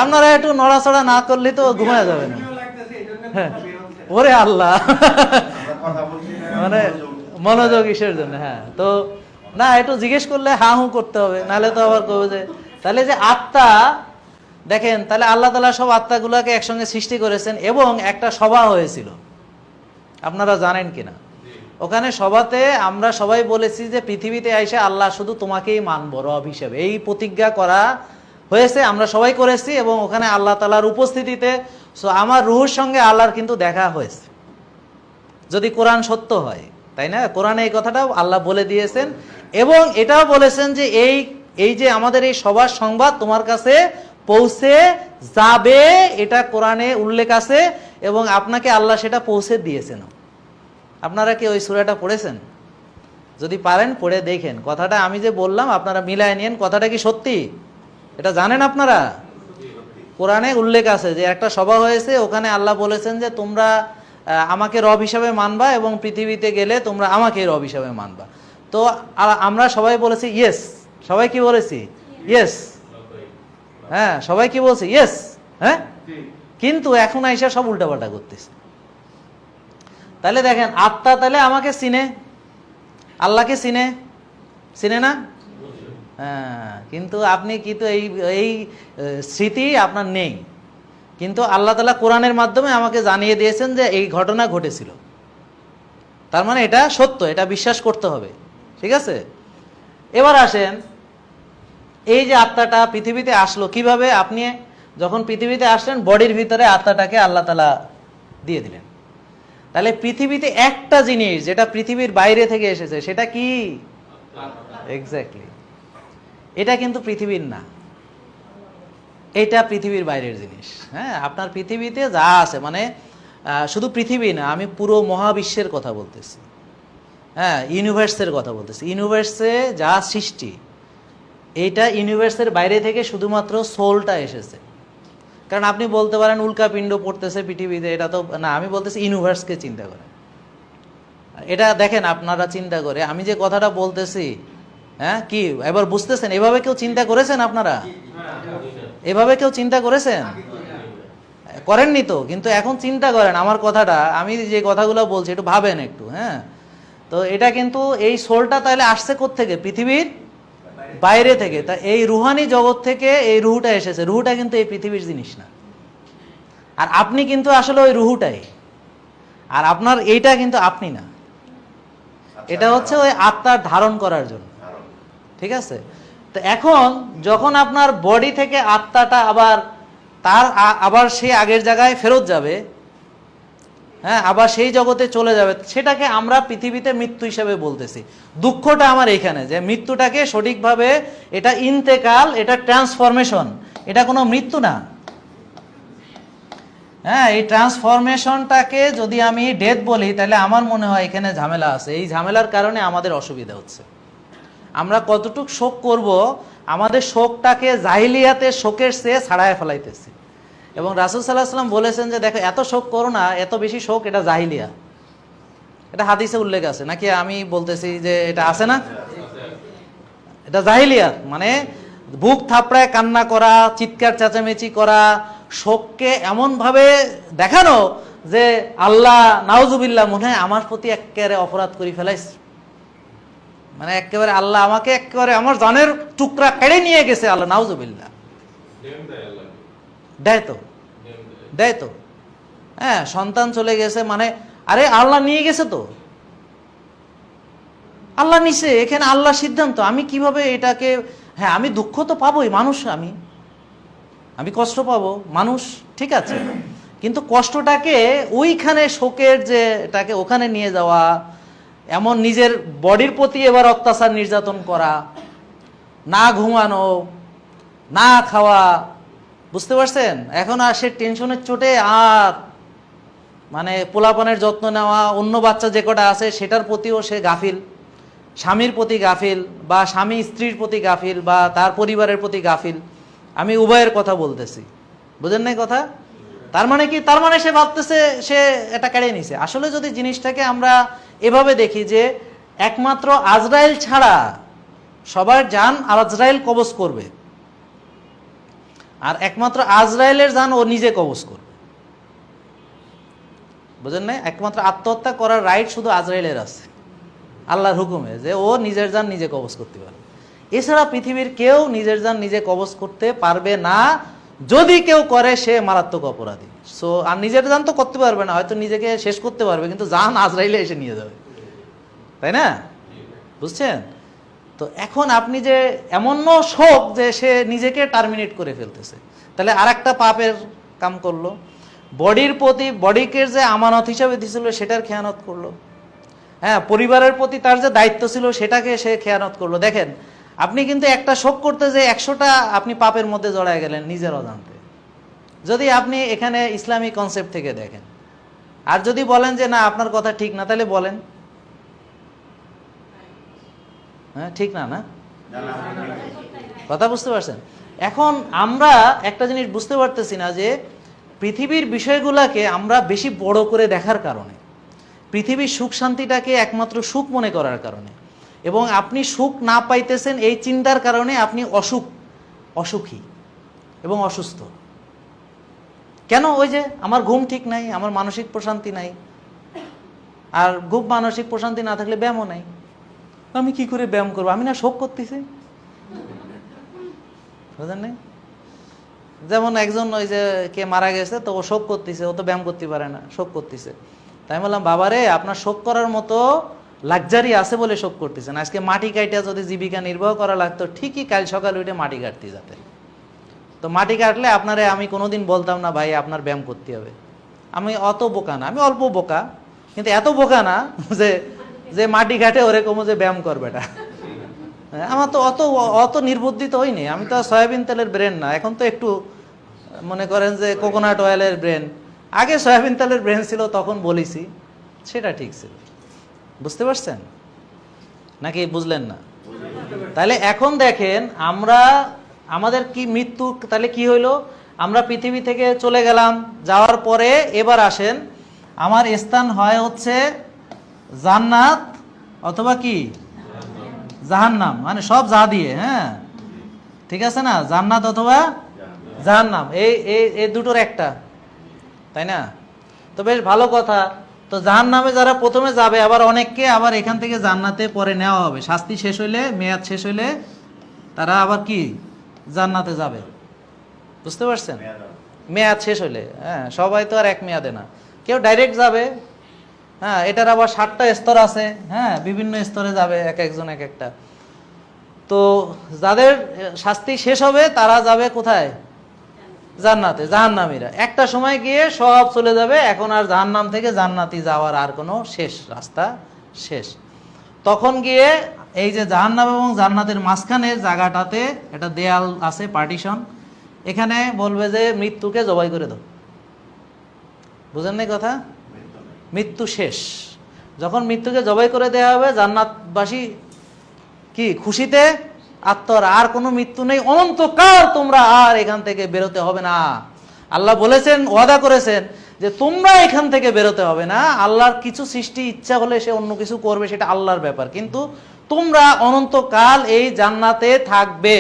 আপনারা একটু নড়াচড়া না করলে তো ঘুমায় যাবে না। হ্যাঁ, ওরে আল্লাহ, মানে মনোযোগ কিসের জন্য? হ্যাঁ, তো না, একটু জিজ্ঞেস করলে হা হু করতে হবে, নাহলে তো আবার কবে যে তাহলে যে আত্মা, দেখেন তাহলে আল্লাহ তাআলা সব আত্মাগুলোকে একসঙ্গে সৃষ্টি করেছেন এবং একটা সভা হয়েছিল, আপনারা জানেন কিনা? ওখানে সভাতে আমরা সবাই বলেছি যে পৃথিবীতে এসে আল্লাহ শুধু তোমাকেই মানব রব হিসেবে, এই প্রতিজ্ঞা করা হয়েছে, আমরা সবাই করেছি। এবং ওখানে আল্লাহ তাআলার উপস্থিতিতে আমার রুহের সঙ্গে আল্লাহর কিন্তু দেখা হয়েছে, যদি কোরআন সত্য হয়, তাই না? কোরআনে এই কথাটাও আল্লাহ বলে দিয়েছেন এবং এটাও বলেছেন যে এই যে আমাদের এই সবার সংবাদ তোমার কাছে পৌঁছে যাবে, এটা কোরআনে উল্লেখ আছে এবং আপনাকে আল্লাহ সেটা পৌঁছে দিয়েছেন। আপনারা কি ওই সূরাটা পড়েছেন? যদি পারেন পড়ে দেখেন, কথাটা আমি যে বললাম আপনারা মিলায় নিন, কথাটা কি সত্যি এটা জানেন আপনারা? কোরআনে উল্লেখ আছে যে একটা সভা হয়েছে, ওখানে আল্লাহ বলেছেন যে তোমরা আমাকে রব হিসাবে মানবা এবং পৃথিবীতে গেলে তোমরা আমাকে রব হিসাবে মানবা। তো আমরা সবাই বলেছি ইয়েস, সবাই কি বলেছি? ইয়েস। হ্যাঁ, সবাই কি বলছে? ইয়েস। হ্যাঁ, কিন্তু এখন আইসা সব উল্টাপাল্টা করতেছে। তাহলে দেখেন আত্মা তাহলে আমাকে চিনে, আল্লাহকে চিনে না? হ্যাঁ, কিন্তু আপনি কিন্তু এই স্মৃতি আপনার নেই, কিন্তু আল্লাহ তাআলা কোরআনের মাধ্যমে আমাকে জানিয়ে দিয়েছেন যে এই ঘটনা ঘটেছিল, তার মানে এটা সত্য, এটা বিশ্বাস করতে হবে। ঠিক আছে, এবার আসেন এই যে আত্মাটা পৃথিবীতে আসলো কিভাবে? আপনি যখন পৃথিবীতে আসলেন বডির ভিতরে আত্মাটাকে আল্লাহ তাআলা দিয়ে দিলেন। তাহলে পৃথিবীতে একটা জিনিস যেটা পৃথিবীর বাইরে থেকে এসেছে সেটা কি? এক্স্যাক্টলি, এটা কিন্তু পৃথিবীর না, এটা পৃথিবীর বাইরের জিনিস। হ্যাঁ, আপনার পৃথিবীতে যা আছে, মানে শুধু পৃথিবী না, আমি পুরো মহাবিশ্বের কথা বলতেছি। হ্যাঁ, ইউনিভার্সের কথা বলতেছি। ইউনিভার্সে যা সৃষ্টি, এইটা ইউনিভার্সের বাইরে থেকে শুধুমাত্র সোলটা এসেছে। কারণ আপনি বলতে পারেন উল্কাপিণ্ড পড়তেছে পৃথিবীতে, এটা তো না, আমি বলতেছি ইউনিভার্সকে চিন্তা করে। এটা দেখেন আপনারা চিন্তা করে আমি যে কথাটা বলতেছি, হ্যাঁ কি এবার বুঝতেছেন? এভাবে কেউ চিন্তা করেছেন? আপনারা এভাবে কেউ চিন্তা করেছেন? করেননি তো, কিন্তু এখন চিন্তা করেন আমার কথাটা, আমি যে কথাগুলো বলছি একটু ভাবেন একটু। হ্যাঁ, তো এটা কিন্তু এই সোলটা তাহলে আসছে কোত্থেকে? পৃথিবীর বাইরে থেকে। তা এই রুহানি জগৎ থেকে এই রুহুটা এসেছে, রুহুটা কিন্তু এই পৃথিবীর জিনিস না। আর আপনি কিন্তু আসলে ওই রুহুটাই, আর আপনার এইটা কিন্তু আপনি না, এটা হচ্ছে ওই আত্মার ধারণ করার জন্য। ঠিক আছে, তো এখন যখন আপনার বডি থেকে আত্মাটা আবার সেই আগের জায়গায় ফেরত যাবে, হ্যাঁ, আবার সেই জগতে চলে যাবে, সেটাকে আমরা পৃথিবীতে মৃত্যু হিসেবে বলতেছি। দুঃখটা আমার এখানে যে মৃত্যুটাকে সঠিকভাবে, এটা ইন্তেকাল, এটা ট্রান্সফরমেশন, এটা কোনো মৃত্যু না। হ্যাঁ, এই ট্রান্সফরমেশনটাকে যদি আমি ডেথ বলি তাহলে আমার মনে হয় এখানে ঝামেলা আছে। এই ঝামেলার কারণে আমাদের অসুবিধা হচ্ছে। আমরা কতটুক শোক করব, আমাদের শোকটাকে জাহিলিয়াতে শোকের চেয়ে ছাড়ায় ফেলাইতেছি। এবং রাসূল সাল্লাল্লাহু আলাইহি ওয়াসাল্লাম বলেছেন যে দেখো এত শোক করো না, এত বেশি শোক এটা জাহিলিয়া। এটা হাদিসে উল্লেখ আছে নাকি আমি বলতেছি যে এটা আছে না? এটা জাহিলিয়াত, মানে বুক থাপড়ায় কান্না করা, চিৎকার চেঁচামেচি করা, শোককে এমনভাবে দেখানো যে আল্লাহ নাউজুবিল্লাহ, মনে হয় আমার প্রতি একেবারে অপরাধ করে ফেলাইছে, মানে একেবারে আল্লাহ আমাকে একেবারে আমার জানের টুকরা কেড়ে নিয়ে গেছে, আল্লাহ নাউজুবিল্লাহ। দেয় তো, হ্যাঁ, সন্তান চলে গেছে, মানে আরে আল্লাহ নিয়ে গেছে, তো আল্লাহ নিছে, এখানে আল্লাহ সিদ্ধান্ত, আমি কিভাবে এটাকে, হ্যাঁ আমি দুঃখ তো পাবোই, মানুষ, আমি কষ্ট পাবো, মানুষ, ঠিক আছে, কিন্তু কষ্টটাকে ওইখানে শোকের যে এটাকে ওখানে নিয়ে যাওয়া, এমন নিজের বডির প্রতি এবার অত্যাচার নির্যাতন করা, না ঘুমানো, না খাওয়া, বুঝতে পারছেন? এখন আর সে টেনশনের চোটে আর মানে পোলাপানের যত্ন নেওয়া, অন্য বাচ্চা যে কটা আছে সেটার প্রতিও সে গাফিল, স্বামীর প্রতি গাফিল, বা স্বামী স্ত্রীর প্রতি গাফিল, বা তার পরিবারের প্রতি গাফিল। আমি উভয়ের কথা বলতেছি, বুঝেন নাই কথা? তার মানে কি? তার মানে সে ভাবতেছে সে এটা কেড়ে নিছে। আসলে যদি জিনিসটাকে আমরা এভাবে দেখি যে একমাত্র আজরাইল ছাড়া সবার জান আজরাইল কবজ করবে, আর একমাত্র আজরাইলের জান ও নিজে কবজ করবে, বুঝেন নাই? একমাত্র আত্মহত্যা করার রাইট শুধু আজরাইলের আছে আল্লাহর হুকুমে, যে ও নিজের জান নিজে কবজ করতে পারে। এছাড়া পৃথিবীর কেউ নিজের জান নিজে কবজ করতে পারবে না, যদি কেউ করে সে মারাত্মক অপরাধী। সো আর নিজের জান তো করতে পারবে না, হয়তো নিজেকে শেষ করতে পারবে, কিন্তু জান আজরাইলে এসে নিয়ে যাবে, তাই না? বুঝছেন? তো এখন আপনি যে এমন শোক যে সে নিজেকে টার্মিনেট করে ফেলতেছে, তাহলে আর একটা পাপের কাম করলো। বডির প্রতি, বডিকে যে আমানত হিসাবে দিছিল সেটার খেয়ানত করলো। হ্যাঁ, পরিবারের প্রতি তার যে দায়িত্ব ছিল সেটাকে সে খেয়ানত করলো। দেখেন, আপনি কিন্তু একটা শোক করতে যে 100টা আপনি পাপের মধ্যে জড়ায় গেলেন নিজের অজান্তে, যদি আপনি এখানে ইসলামী কনসেপ্ট থেকে দেখেন। আর যদি বলেন যে না আপনার কথা ঠিক না, তাহলে বলেন হ্যাঁ ঠিক না, না কথা বুঝতে পারছেন? এখন আমরা একটা জিনিস বুঝতে পারতেছি না যে পৃথিবীর বিষয়গুলোকে আমরা বেশি বড় করে দেখার কারণে, পৃথিবীর সুখ শান্তিটাকে একমাত্র সুখ মনে করার কারণে, এবং আপনি সুখ না পাইতেছেন এই চিন্তার কারণে আপনি অসুখী এবং অসুস্থ। কেন? ওই যে আমার ঘুম ঠিক নাই, আমার মানসিক প্রশান্তি নাই, আর ঘুম মানসিক প্রশান্তি না থাকলে ব্যায়ামও নাই। আমি কি করে ব্যায়াম করবো? আমি না শোক করতেছি, বুঝলেন না? যেমন একজন ওই যে কে মারা গেছে, তো ও শোক করতেছে, ও তো ব্যায়াম করতে পারে না, শোক করতেছে। তাই বললাম, বাবারে আপনার শোক করার মতো লাক্সারি আছে বলে শোক করতেছেন। আজকে মাটি কাইটা যদি জীবিকা নির্বাহ করা লাগতো, ঠিকই কাল সকাল উঠে মাটি কাটতে যেতেন। তো মাটি কাটলে আপনারে আমি কোনোদিন বলতাম না ভাই আপনার ব্যায়াম করতে হবে। আমি অত বোকা না, আমি অল্প বোকা, কিন্তু এত বোকা না যে যে মাটি কাটে ওরকম যে ব্যায়াম করবে এটা। আমার তো অত নির্বুদ্ধিত হইনি। আমি তো সয়াবিন তেলের ব্রেন না, এখন তো একটু মনে করেন যে কোকোনাট অয়েলের ব্রেন। আগে সয়াবিন তেলের ব্রেন ছিল, তখন বলেছি, সেটা ঠিক ছিল। বুঝতে পারছেন নাকি বুঝলেন না? তাহলে এখন দেখেন, আমাদের কি মৃত্যু, তাহলে কি হইলো? আমরা পৃথিবী থেকে চলে গেলাম, যাওয়ার পরে এবার আসেন, আমার স্থান হয় হচ্ছে জান্নাত অথবা কি জাহান্নাম, মানে সব যা দিয়ে, হ্যাঁ ঠিক আছে না, জান্নাত অথবা জাহান্নাম, এই দুটোর একটা, তাই না? তো বেশ ভালো কথা। তো জাহান্নামে যারা প্রথমে যাবে, আবার অনেককে আবার এখান থেকে জান্নাতে পরে নেওয়া হবে, শাস্তি শেষ হইলে, মেয়াদ শেষ হইলে তারা আবার কি জান্নাতে যাবে। বুঝতে পারছেন? মেয়াদ শেষ হইলে, হ্যাঁ, সবাই তো আর এক মেয়াদে না, কেউ ডাইরেক্ট যাবে। হ্যাঁ, এটার আবার 7টা স্তর আছে, হ্যাঁ, বিভিন্ন স্তরে যাবে এক একজন এক একটা। তো যাদের শাস্তি শেষ হবে তারা যাবে কোথায়? জান্নাতে। জাহান্নামীরা একটা সময় গিয়ে সব চলে যাবে, এখন আর জাহান্নাম থেকে জান্নাতি যাওয়ার আর কোনো শেষ রাস্তা শেষ। তখন গিয়ে এই যে জাহান্নাম এবং জান্নাতের মাঝখানের জায়গাটাতে একটা দেয়াল আছে, পার্টিশন, এখানে বলবে যে মৃত্যুকে জবাই করে দাও। বুঝেন নাই কথা? মৃত্যু শেষ। যখন মৃত্যুকে জবাই করে দেওয়া হবে, জান্নাতবাসী কি খুশিতে আত্মর, আর কোনো মৃত্যু নেই, অনন্তকাল তোমরা আর এখান থেকে বেরোতে হবে না। আল্লাহ বলেছেন, ওয়াদা করেছেন যে তোমরা এখান থেকে বেরোতে হবে না। আল্লাহর কিছু সৃষ্টি ইচ্ছা হলে সে অন্য কিছু করবে, সেটা আল্লাহর ব্যাপার, কিন্তু তোমরা অনন্তকাল এই জান্নাতে থাকবে।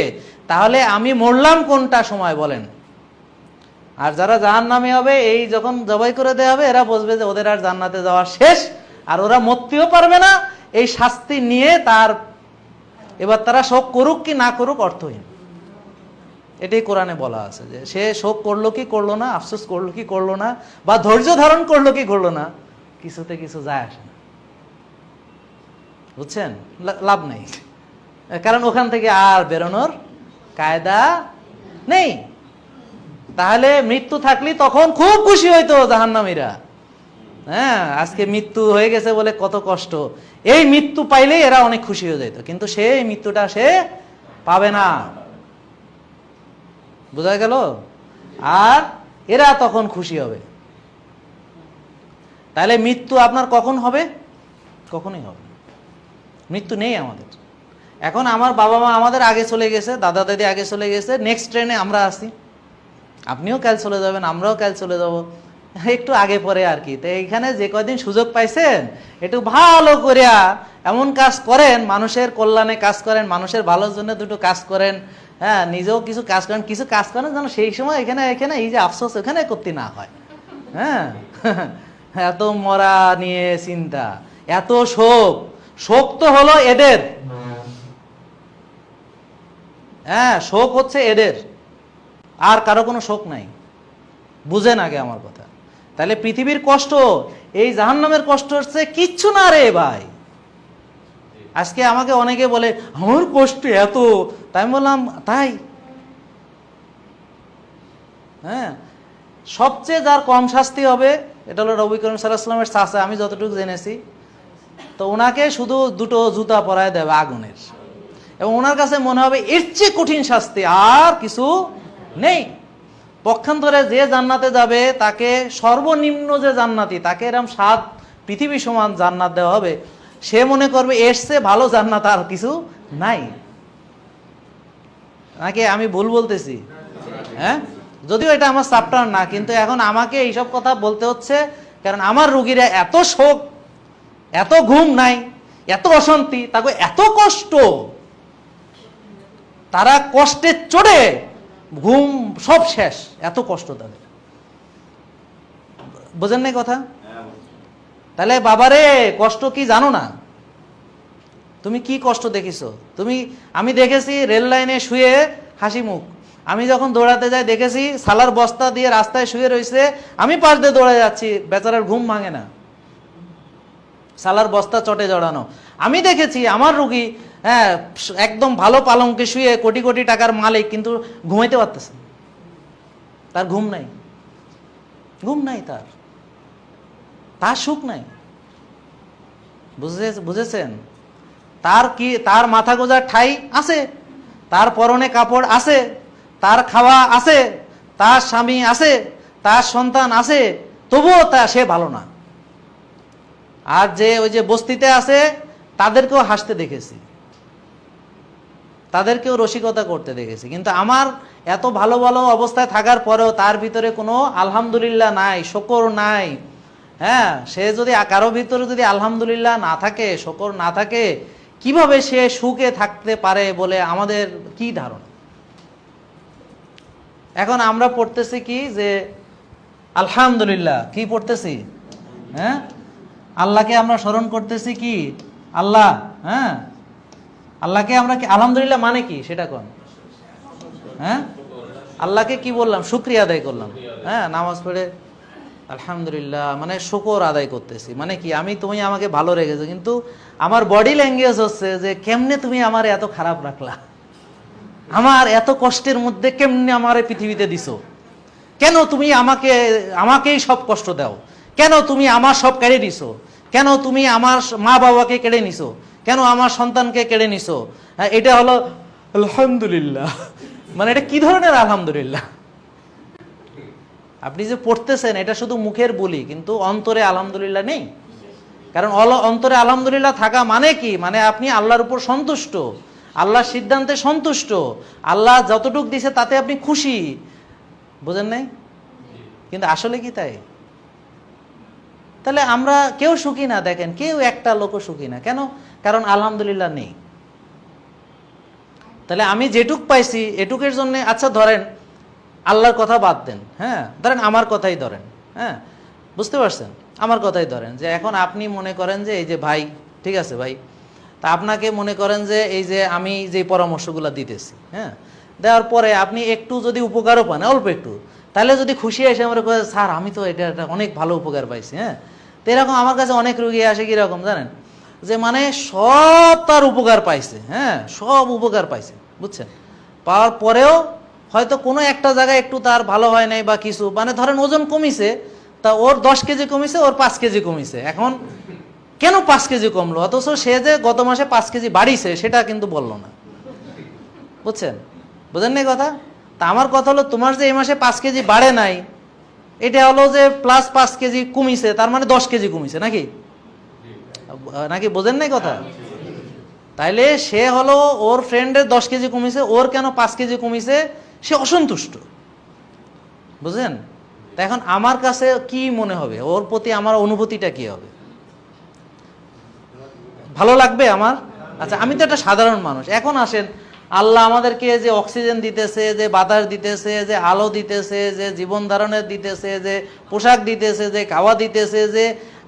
তাহলে আমি মরলাম কোনটা সময় বলেন? আর যারা জাহান্নামে হবে, এই যখন জবাই করে দেওয়া হবে, এরা বুঝবে যে ওদের আর জান্নাতে যাওয়া শেষ, আর ওরা মরতেও পারবে না। এই শাস্তি নিয়ে এবার তারা শোক করুক কি না করুক অর্থহীন। এটাই কোরআনে বলা আছে, যে সে শোক করলো কি করলো না, আফসোস করলো কি করলো না, বা ধৈর্য ধারণ করলো কি করলো না, কিছুতে কিছু যায় আসে না। বুঝছেন? লাভ নেই, কারণ ওখান থেকে আর বেরোনোর কায়দা নেই। তাহলে মৃত্যু থাকলে তখন খুব খুশি হইতো জাহান্নামীরা, হ্যাঁ, আজকে মৃত্যু হয়ে গেছে বলে কত কষ্ট, এই মৃত্যু পাইলেই এরা অনেক খুশি হয়ে যেত, কিন্তু সেই মৃত্যুটা সে পাবে না। বোঝা গেল? আর এরা তখন খুশি হবে। তাহলে মৃত্যু আপনার কখন হবে? কখনোই হবে। মৃত্যু নেই আমাদের। এখন আমার বাবা মা আমাদের আগে চলে গেছে, দাদা দাদি আগে চলে গেছে, নেক্সট ট্রেনে আমরা আসি, আপনিও কাল চলে যাবেন, আমরাও কাল চলে যাব, একটু আগে পরে আর কি। তো এইখানে যে কয়দিন সুযোগ পাইছেন, একটু ভালো করিয়া এমন কাজ করেন, মানুষের কল্যাণে কাজ করেন, মানুষের ভালোর জন্য দুটো কাজ করেন, হ্যাঁ, নিজেও কিছু কাজ করেন, কিছু কাজ করেন যেন সেই সময় এখানে এই যে আফসোস এখানে করতে না হয়। হ্যাঁ, এত মরা নিয়ে চিন্তা, এত শোক তো হলো এদের, হ্যাঁ, শোক হচ্ছে এদের, আর কারো কোনো শোক নাই। বুঝেন আগে আমার কথা। তাহলে পৃথিবীর কষ্ট, এই জাহান্নামের কষ্ট হচ্ছে কিচ্ছু না রে ভাই। আজকে আমাকে অনেকে বলে আমার কষ্ট এত, তাই আমি বললাম তাই? হ্যাঁ, সবচেয়ে যার কম শাস্তি হবে এটা হলো নবী করিম সাল্লাল্লাহু আলাইহি ওয়াসাল্লামের চাচা, আমি যতটুকু জেনেছি। তো ওনাকে শুধু দুটো জুতা পরায় দেবে আগুনের, এবং ওনার কাছে মনে হবে এর চেয়ে কঠিন শাস্তি আর কিছু নেই। পক্ষান্তরে যে জান্নাতে যাবে তাকে সর্বনিম্ন যে জান্নাতি, তাকে এরকম 7 পৃথিবী সমান জান্নাত দেওয়া হবে, সে মনে করবে এর চেয়ে ভালো জান্নাত আর কিছু নাই। নাকি আমি ভুল বলতেছি? হ্যাঁ, যদিও এটা আমার চ্যাপ্টার না, কিন্তু এখন আমাকে এইসব কথা বলতে হচ্ছে, কারণ আমার রোগীরা এত শোক, এত ঘুম নাই, এত অশান্তি, তাকে এত কষ্ট, তারা কষ্টে চড়ে ঘুম সব শেষ, এত কষ্ট তাদের। বোঝেন নাই কথা? তাহলে বাবারে কষ্ট কি জানো না? তুমি কি কষ্ট দেখিছো তুমি? আমি দেখেছি রেল লাইনে শুয়ে হাসি মুখ, আমি যখন দৌড়াতে যাই দেখেছি সালার বস্তা দিয়ে রাস্তায় শুয়ে রয়েছে, আমি পাশ দিয়ে দৌড়ে যাচ্ছি, বেচারার ঘুম ভাঙে না, সালার বস্তা চটে জড়ানো। আমি দেখেছি আমার রুগী, হ্যাঁ, একদম ভালো পালঙ্কে শুয়ে কোটি কোটি টাকার মালিক, কিন্তু ঘুমাইতে পারতেছে, তার ঘুম নাই, ঘুম নাই, তার সুখ নাই। বুঝেছেন? তার কি, তার মাথা গোজার ঠাই আছে, তার পরনে কাপড় আছে, তার খাওয়া আছে, তার স্বামী আছে, তার সন্তান আছে, তবুও সে ভালো না। আর যে ওই যে বস্তিতে আছে তাদেরকেও হাসতে দেখেছি, তাদেরকেও রসিকতা করতে দেখেছি, কিন্তু আমার এত ভালো ভালো অবস্থায় থাকার পরেও তার ভিতরে কোনো আলহামদুলিল্লাহ নাই, শকর নাই। হ্যাঁ, সে যদি কারো ভিতরে যদি আলহামদুলিল্লাহ না থাকে, শকর না থাকে, কিভাবে সে সুখে থাকতে পারে বলে আমাদের কি ধারণা? এখন আমরা পড়তেছি কি যে আলহামদুলিল্লাহ, কি পড়তেছি? হ্যাঁ, আল্লাহকে আমরা স্মরণ করতেছি কি? আল্লাহ, হ্যাঁ, আল্লাহকে আমরা কি আলহামদুলিল্লাহ মানে কি সেটা কোন? হ্যাঁ, আল্লাহকে কি বললাম? শুকরিয়া আদায় করলাম। হ্যাঁ, নামাজ পড়ে আলহামদুলিল্লাহ মানে শুকর আদায় করতেছি, মানে কি আমি, তুমি আমাকে ভালো রেখেছো, কিন্তু আমার বডি ল্যাঙ্গুয়েজ হচ্ছে যে কেমনে তুমি আমার এত খারাপ রাখলা, আমার এত কষ্টের মধ্যে কেমনে আমার পৃথিবীতে দিছো, কেন তুমি আমাকেই সব কষ্ট দাও, কেন তুমি আমার সব কেড়ে নিছো, কেন তুমি আমার মা বাবাকে কেড়ে নিছো, কেন আমার সন্তানকে কেড়ে নিছো। হ্যাঁ, এটা হলো আলহামদুলিল্লাহ। মানে এটা কি ধরনের আলহামদুলিল্লাহ? আপনি যে পড়তেছেন এটা শুধু মুখের বলি, কিন্তু অন্তরে আলহামদুলিল্লাহ নেই। কারণ অন্তরে আলহামদুলিল্লাহ থাকা মানে কি? মানে আপনি আল্লাহর উপর সন্তুষ্ট, আল্লাহর সিদ্ধান্তে সন্তুষ্ট, আল্লাহ যতটুক দিছে তাতে আপনি খুশি। বুঝেন নাই? কিন্তু আসলে কি তাই? তাহলে আমরা কেউ সুখী না, দেখেন কেউ একটা লোকও সুখী না। কেন? কারণ আলহামদুলিল্লাহ নেই। তাহলে আমি যেটুক পাইছি এটুকের জন্য, আচ্ছা ধরেন আল্লাহর কথা বাদ দেন, হ্যাঁ, ধরেন আমার কথাই ধরেন, হ্যাঁ, বুঝতে পারছেন? আমার কথাই ধরেন যে এখন আপনি মনে করেন যে এই যে ভাই, ঠিক আছে ভাই, তা আপনাকে মনে করেন যে এই যে আমি যে পরামর্শগুলো দিতেছি, হ্যাঁ, দেওয়ার পরে আপনি একটু যদি উপকারও পান, অল্প একটু, তাহলে যদি খুশি এসে আমরা কই স্যার আমি তো এটা অনেক ভালো উপকার পাইছি, হ্যাঁ। তো এরকম আমার কাছে অনেক রুগী আসে কিরকম জানেন, যে মানে সব তার উপকার পাইছে, হ্যাঁ, সব উপকার পাইছে, বুঝছেন, পাওয়ার পরেও হয়তো কোনো একটা জায়গায় একটু তার ভালো হয় নাই বা কিছু, মানে ধরেন ওজন কমিছে, তা ওর 10 কেজি কমিছে, ওর 5 কেজি কমিছে। এখন কেন 5 কেজি কমলো, অথচ সে যে গত মাসে 5 কেজি বাড়িছে সেটা কিন্তু বললো না। বুঝছেন? বুঝেন না কথা? তা আমার কথা হলো তোমার যে এই মাসে 5 কেজি বাড়ে নাই, এটা হলো যে প্লাস 5 কেজি কমিছে, তার মানে 10 কেজি কমিছে, নাকি নাকি বোঝেন নাই কথা? তাইলে সে হলো ওর ফ্রেন্ডের 10 কেজি কমিছে, ওর কেন 5 কেজি কমিছে, সে অসন্তুষ্ট। বুঝলেন? তা এখন আমার কাছে কি মনে হবে, ওর প্রতি আমার অনুভূতিটা কি হবে? ভালো লাগবে আমার? আচ্ছা, আমি তো একটা সাধারণ মানুষ। এখন আসেন, আল্লাহ আমাদেরকে যে অক্সিজেন দিতেছে, যে বাতাস দিতেছে, যে আলো দিতেছে, যে জীবন ধারণের দিতেছে, যে পোশাক দিতেছে, যে খাওয়া দিতেছে, যে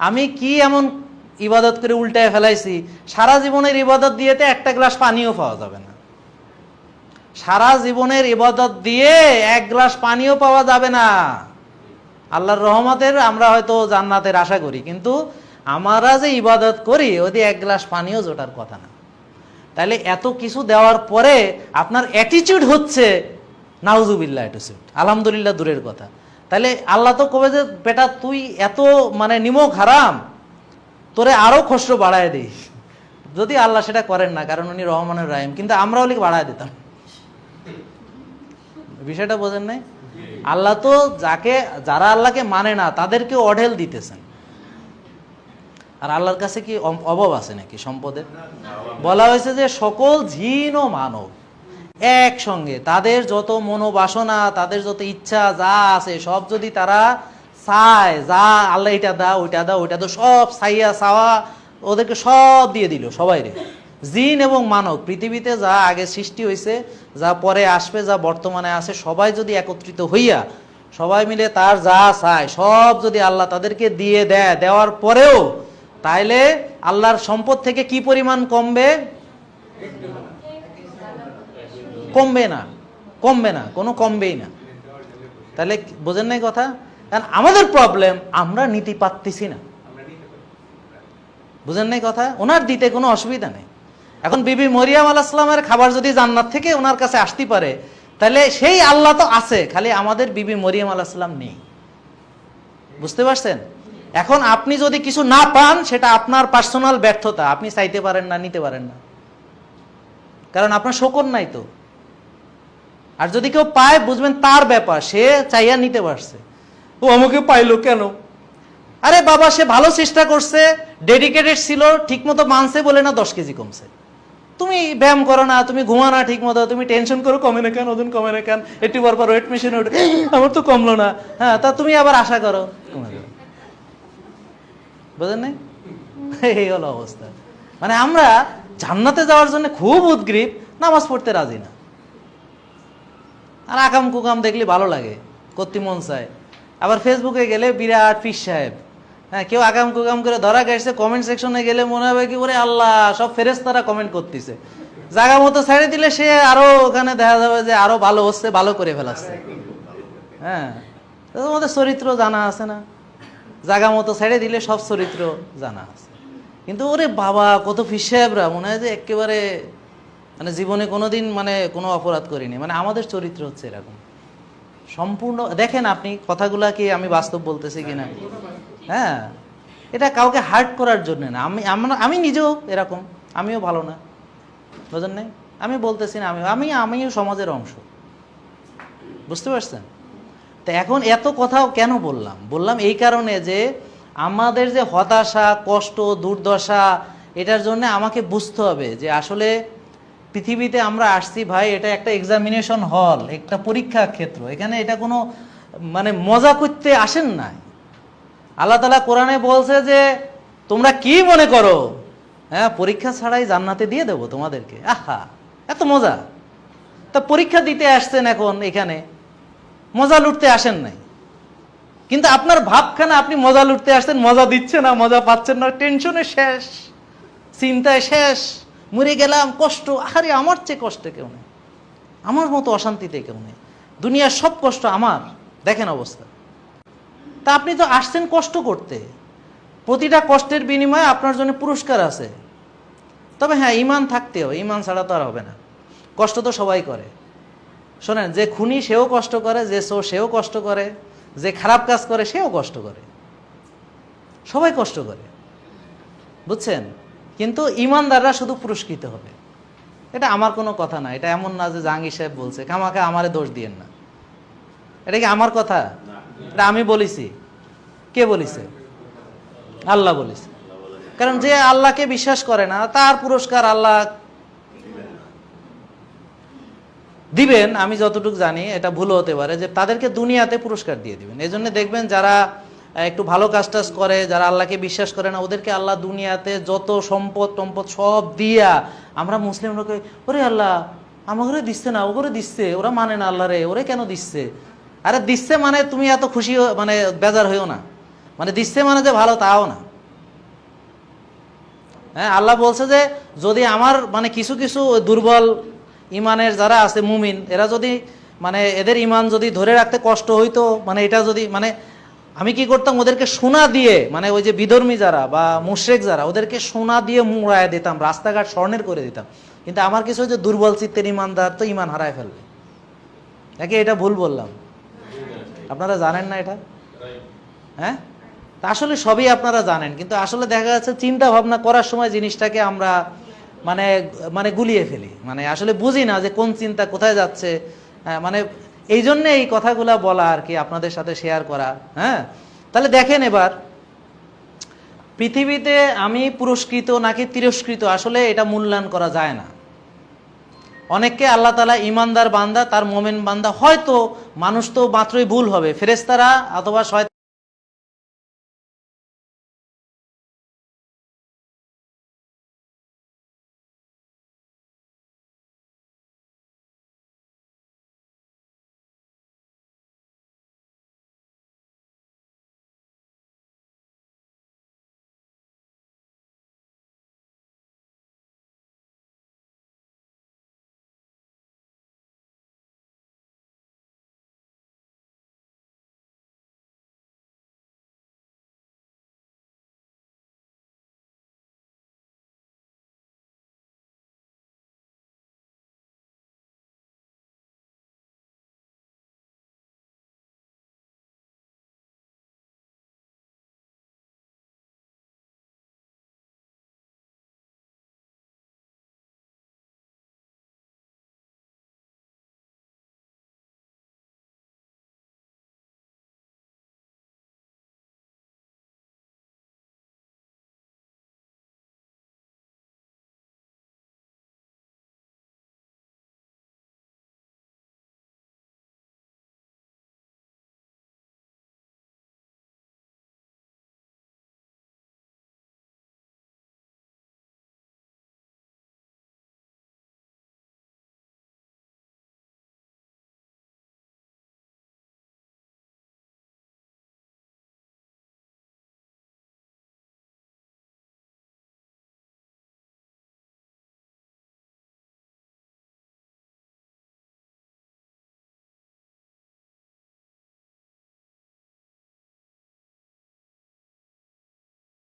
আমি কি এমন ইবাদত করে উল্টায় ফেলাইছি, সারা জীবনের ইবাদত দিয়েতে একটা গ্লাস পানিও পাওয়া যাবে না। সারা জীবনের ইবাদত দিয়ে এক গ্লাস পানিও পাওয়া যাবে না। আল্লাহর রহমতের আমরা হয়তো জান্নাতের আশা করি, কিন্তু আমরা যে ইবাদত করি ওদি এক গ্লাস পানিও জোটার কথা না। তাহলে এত কিছু দেওয়ার পরে আপনার অ্যাটিটিউড হচ্ছে নাউজুবিল্লাহ অ্যাটিটিউড, আলহামদুলিল্লাহ দূরের কথা। তাহলে আল্লাহ তো কবে যে বেটা তুই এত মানে নিমক হারাম, তোরে আরো কষ্ট বাড়ায় দিস। যদি আল্লাহ সেটা করেন না, কারণ উনি রহমানুর রাহিম, কিন্তু আমরাও লিখে বাড়ায় দিতাম। বিষয়টা বোঝেন নাই? আল্লাহ তো যারা আল্লাহকে মানে না তাদেরকে অঢেল দিতেছেন। আর আল্লাহর কাছে কি অভাব আছে নাকি সম্পদের? বলা হয়েছে যে সকল জিন ও মানব একসঙ্গে তাদের যত মনোবাসনা, তাদের যত ইচ্ছা যা আছে সব যদি তারা চায়, যা আল্লাহ এটা দাও ওইটা দাও ওইটা দাও, সব চাইয়া চাওয়া ওদেরকে সব দিয়ে দিল সবাইরে। জিন এবং মানব পৃথিবীতে যা আগে সৃষ্টি হয়েছে, যা পরে আসবে, যা বর্তমানে আছে, সবাই যদি একত্রিত হইয়া সবাই মিলে তার যা চায় সব যদি আল্লাহ তাদেরকে দিয়ে দেয়, দেওয়ার পরেও তাইলে আল্লাহর সম্পদ থেকে কি পরিমাণ কমবে? কমবে না, কমবে না, কোনো কমবেই না। তাহলে বোঝেন নাই কথা? কারণ আমাদের প্রবলেম আমরা নিতে পারতেছি না। বুঝেন নাই কথা? ওনার দিতে কোনো অসুবিধা নেই। এখন বিবি মরিয়াম আলাইহিস সালামের খাবার যদি জান্নাত থেকে ওনার কাছে আসতে পারে, তাহলে সেই আল্লাহ তো আছে, খালি আমাদের বিবি মরিয়াম আলাইহিস সালাম নেই। বুঝতে পারছেন? এখন আপনি যদি কিছু না পান সেটা আপনার পার্সোনাল ব্যর্থতা, আপনি চাইতে পারেন না, নিতে পারেন না, কারণ আপনার শকর নাই তো। আর যদি কেউ পায় বুঝবেন তার ব্যাপার, সে চাইয়া নিতে পারছে। ও আমাকে পাইলো কেন? আরে বাবা, সে ভালো চেষ্টা করছে, ডেডিকেটেড ছিল, ঠিক মতো মানছে বলে না 10 কেজি কমছে। তুমি ব্যায়াম করো না, তুমি ঘুমা না ঠিক মতো, তুমি টেনশন করো কমে না কেন, ওজন কমে না কেন, একটু পর ওয়েট মেশিনে ওঠে, আমার তো কমলো না, হ্যাঁ, তা তুমি আবার আশা করো কমে যাবে। বুঝেন নাই? এই হলো অবস্থা। মানে আমরা জান্নাতে যাওয়ার জন্য খুব উদগ্রীব, নামাজ পড়তে রাজি না। আর আকাম কুকাম দেখলে ভালো লাগে, করতে মন চায়। আবার ফেসবুকে গেলে বিরাট পীর সাহেব, হ্যাঁ, কেউ আকাম কুকাম করে ধরা গেছে, কমেন্ট সেকশনে গেলে মনে হবে কি ওরে আল্লাহ, সব ফেরেশতারা কমেন্ট করতেছে। জায়গা মতো ছেড়ে দিলে সে আরো ওখানে দেখা যাবে যে আরো ভালো হচ্ছে, ভালো করে ফেলাচ্ছে। হ্যাঁ, তোমাদের চরিত্র জানা আছে না? জায়গা মতো ছেড়ে দিলে সব চরিত্র জানা আছে। কিন্তু ওরে বাবা, কত পীর সাহেবরা মনে হয় যে একেবারে মানে জীবনে কোনোদিন মানে কোনো অপরাধ করিনি। মানে আমাদের চরিত্র হচ্ছে এরকম সম্পূর্ণ। দেখেন আপনি কথাগুলা কি আমি বাস্তব বলতেছি কিনা? হ্যাঁ, এটা কাউকে হার্ট করার জন্য না। আমি নিজেও এরকম, আমিও ভালো না, বুঝেন নাই? আমি বলতেছি না আমিও সমাজের অংশ, বুঝতে পারছেন? তো এখন এত কথাও কেন বললাম এই কারণে যে আমাদের যে হতাশা, কষ্ট, দুর্দশা, এটার জন্য আমাকে বুঝতে হবে যে আসলে পৃথিবীতে আমরা আসছি ভাই, এটা একটা এক্সামিনেশন হল, একটা পরীক্ষা ক্ষেত্র। এখানে এটা কোনো মানে মজা করতে আসেন না। আল্লাহ তাআলা কোরআনে বলছে যে তোমরা কি মনে করো, হ্যাঁ, পরীক্ষা ছাড়াই জান্নাতে দিয়ে দেবো তোমাদেরকে। আহা, এত মজা! তা পরীক্ষা দিতে আসছেন, এখন এখানে মজা লুটতে আসেন নাই। কিন্তু আপনার ভাবখানা আপনি মজা লুটতে আসছেন, মজা দিচ্ছে না, মজা পাচ্ছেন না, টেনশনে শেষ, চিন্তায় শেষ, মরে গেলাম, কষ্ট। আরে আমার চেয়ে কষ্টে কেউ নেই, আমার মতো অশান্তিতে কেউ নেই, দুনিয়ার সব কষ্ট আমার। দেখেন অবস্থা। তা আপনি তো আসছেন কষ্ট করতে, প্রতিটা কষ্টের বিনিময়ে আপনার জন্য পুরস্কার আছে। তবে হ্যাঁ, ঈমান থাকতে হবে, ঈমান ছাড়া তো আর হবে না। কষ্ট তো সবাই করে। শোনেন, যে খুনি সেও কষ্ট করে, যে চোর সেও কষ্ট করে, যে খারাপ কাজ করে সেও কষ্ট করে, সবাই কষ্ট করে, বুঝছেন? কিন্তু ঈমানদাররা শুধু পুরস্কৃত হবে। এটা আমার কোনো কথা না, এটা এমন না যে জাহাঙ্গীর সাহেব বলছে, খামাখা আমারে দোষ দিয়েন না। এটা কি আমার কথা? এটা আমি বলেছি? কে বলেছে? আল্লাহ বলেছে। কারণ যে আল্লাহকে বিশ্বাস করে না তার পুরস্কার আল্লাহ দিবেন। আমি যতটুকু জানি, এটা ভুল হতে পারে, যে তাদেরকে দুনিয়াতে পুরস্কার দিয়ে দিবেন। এই জন্য দেখবেন যারা একটু ভালো কাজ টাজ করে, যারা আল্লাহকে বিশ্বাস করে না, ওদেরকে আল্লাহ দুনিয়াতে যত সম্পদ টম্পদ সব দিয়া, আমরা মুসলিমরা কই ওরে আল্লাহ আমাকে দিচ্ছে না, ওরে দিচ্ছে, ওরা মানে না আল্লাহ রে, ওরে কেন দিচ্ছে? আরে দিচ্ছে মানে তুমি এত খুশি মানে বেজার হইও না, মানে দিচ্ছে মানে যে ভালো তাও না। হ্যাঁ, আল্লাহ বলছে যে যদি আমার মানে কিছু কিছু দুর্বল ইমানের যারা আছে মুমিন, এরা যদি মানে এদের ইমান যদি ধরে রাখতে কষ্ট হইতো, মানে এটা যদি মানে আমি কি করতাম, ওদেরকে সোনা দিয়ে, মানে ওই যে বিধর্মী যারা বা মুশরিক যারা, ওদেরকে সোনা দিয়ে মুড়ায় দিতাম, রাস্তাঘাট স্বর্ণের করে দিতাম। কিন্তু আমার কিছু যে দুর্বল চিত্তের ইমানদার তো ইমান হারায় ফেলবে। একে এটা ভুল বললাম? আপনারা জানেন না এটা? হ্যাঁ, তা আসলে সবই আপনারা জানেন, কিন্তু আসলে দেখা যাচ্ছে চিন্তা ভাবনা করার সময় জিনিসটাকে আমরা মানে মানে গুলিয়ে ফেলি, মানে আসলে বুঝি না যে কোন চিন্তা কোথায় যাচ্ছে। মানে এই জন্যে এই কথাগুলা বলা আর কি, আপনাদের সাথে শেয়ার করা। হ্যাঁ, তাহলে দেখেন এবার পৃথিবীতে আমি পুরস্কৃত নাকি তিরস্কৃত, আসলে এটা মূল্যায়ন করা যায় না। অনেককে আল্লাহ তাআলা ইমানদার বান্দা, তার মোমেন বান্দা, হয়তো মানুষ তো মাত্রই ভুল হবে, ফেরেশতারা অথবা শয়তান